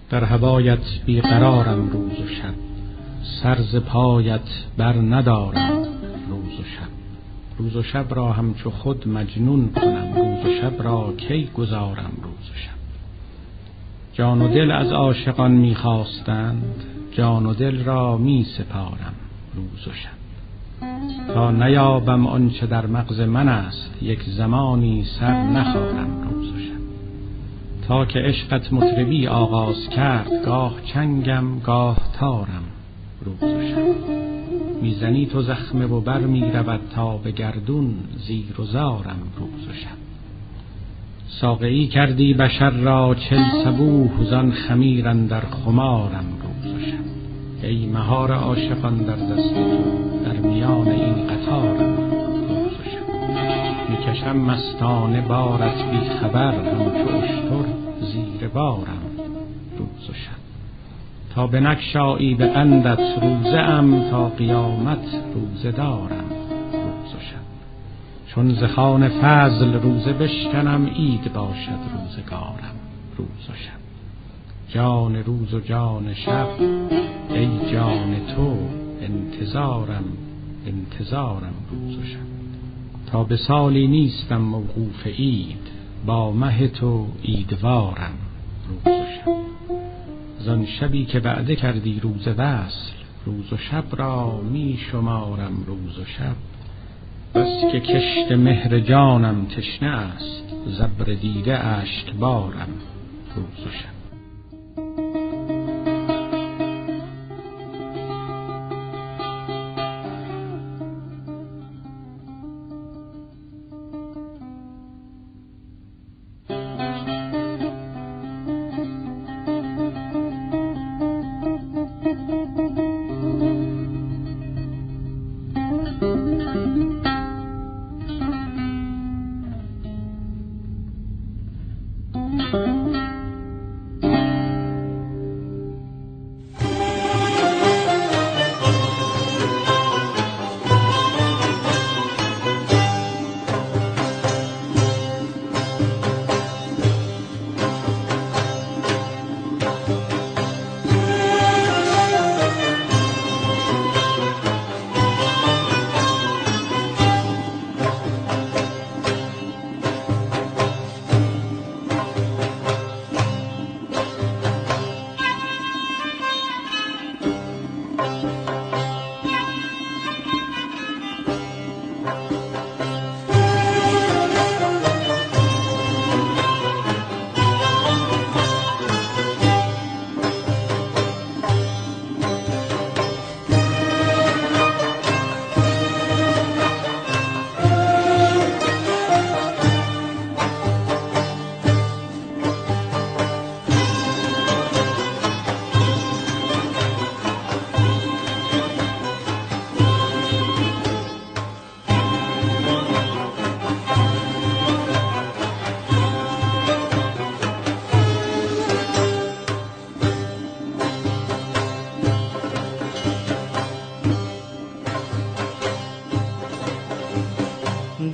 در هوایت بیقرارم روز و شب، سر ز پایت بر ندارم روز و شب. روز و شب را همچو خود مجنون کنم، روز و شب را کی گذارم روز و شب. جان و دل از عاشقان می‌خواستند، جان و دل را می سپارم روز و شب. تا نیابم آنچه در مغز من است، یک زمانی سر نخارم روز و شب. تا که عشقت مطربی آغاز کرد، گاه چنگم گاه تارم روز و شب. میزنی تو زخمه و بر میرود تا به گردون، زیر و زارم روز و شب. ساقیی کردی بشر را 40 صبوح، زان خمیر اندر خمارم روز و شب. ای مهار عاشقان در دست تو، در میان این قطارم روز و شب. میکشم مستانه بارت بی خبر، همچو اشتر زیر بارم روز و شب. تا به نگشایی به قندت روزه ام، تا قیامت روزه دارم روز و شب. چون ز خوان فضل روزه بشکنم، عید باشد روزگارم روز و شب. جان روز و جان شب، ای جان تو انتظارم انتظارم روز و شب. تا به سالی نیستم موقوف عید، با مه تو عیدوارم روز و شب. زان شبی که وعده کردی روز وصل، روز و شب را می شمارم روز و شب. بس که کشت مهر جانم تشنه است، زبر دیده اشکبارم روز و شب.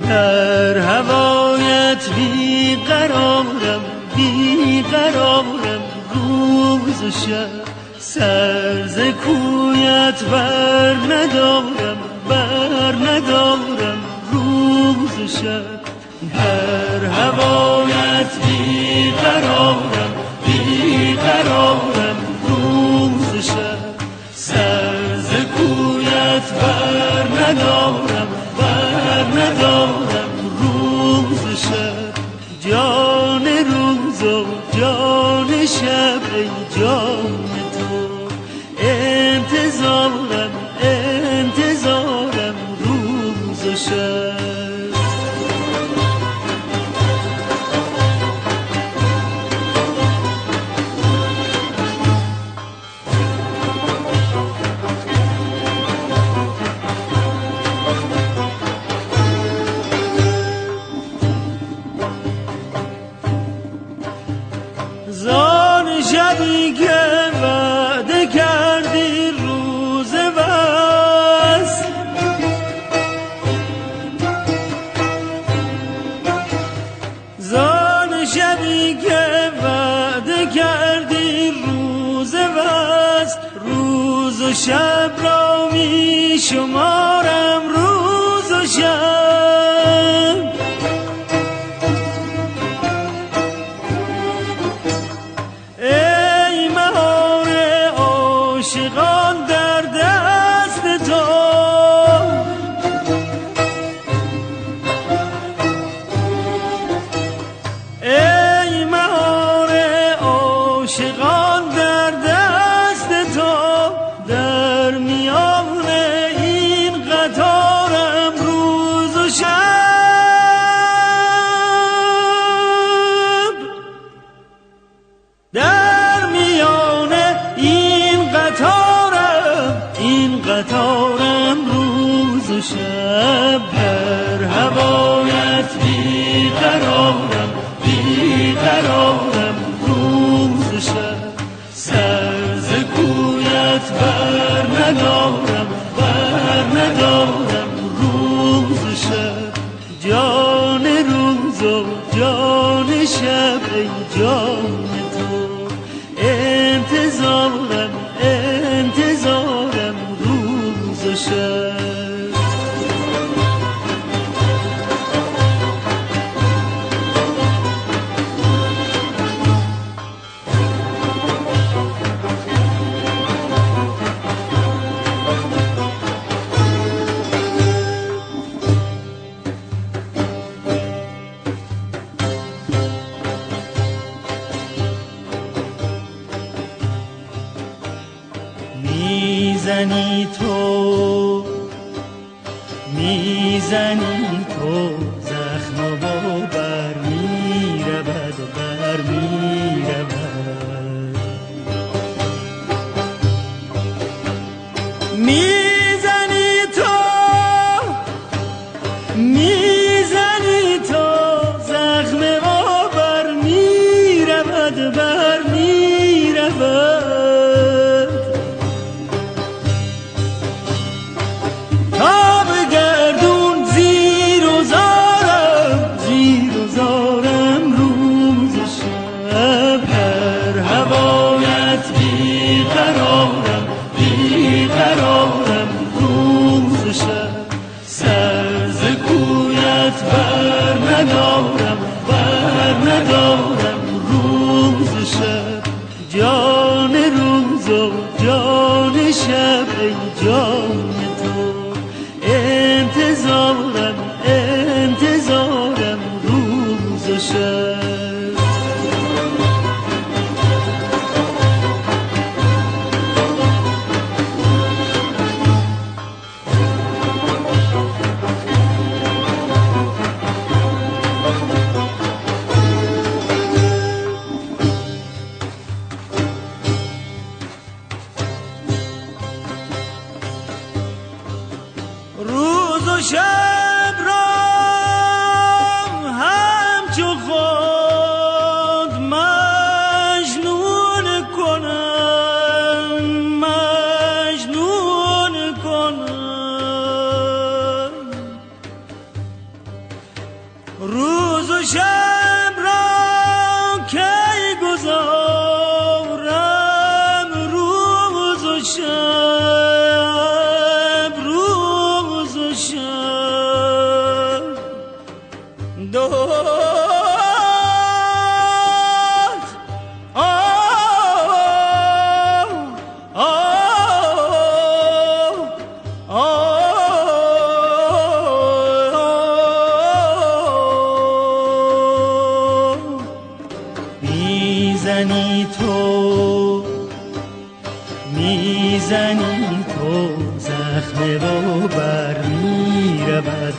در هوایت بیقرارم بیقرارم روز و شب. سر ز کویت بر ندارم روز و شب. در هوایت بیقرارم بیقرارم روز و شب. سر ز کویت بر ندارم روز شب. جان روز و جان شب، ای جان تو انتظارم انتظارم روز و شب. زان شبی که وعده کردی روز وصل، شب را می شمارم روز و شب ای مهار عاشقان در دست تو ای مهار عاشقان در دست تو در میان این قطارم روز و شب در میان این قطارم روز و شب در هوایت بیقرارم روز و شب سر ز کویت بر ندارم روز و شب جان روز و جان شب ای جان تو انتظارم روز و شب میزنی تو زخم و بر میرود میزنی تو زخم و بر میرود تا به گردون زیر و زارم روز و شب هر هوایت بیقرارم روز و شب سر ز کویت بر ندارم روز و شب جان روز و جان شب ای جان تو انتظارم روز و شب روز و شب را همچو خود مجنون کنم روز و شب را کی گذارم روز و شب میزنی تو زخم و بر میرود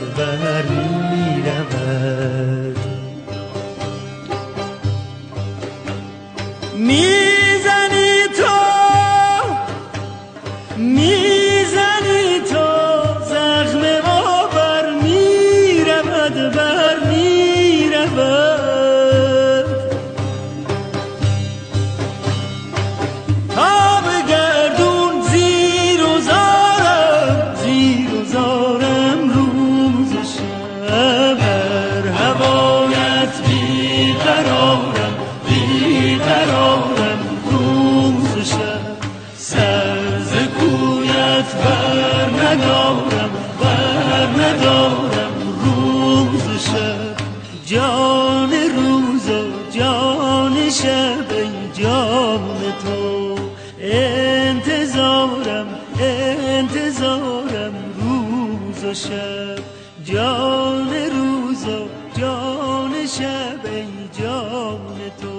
میزنی تو زخم و بر میرود تا به گردون زیر و زارم روز و شب هر هوایت بیقرارم ندارم بر ندارم روز و شب جان روز و جان شب ای جان تو انتظارم روز و شب جان روز و جان شب ای جان تو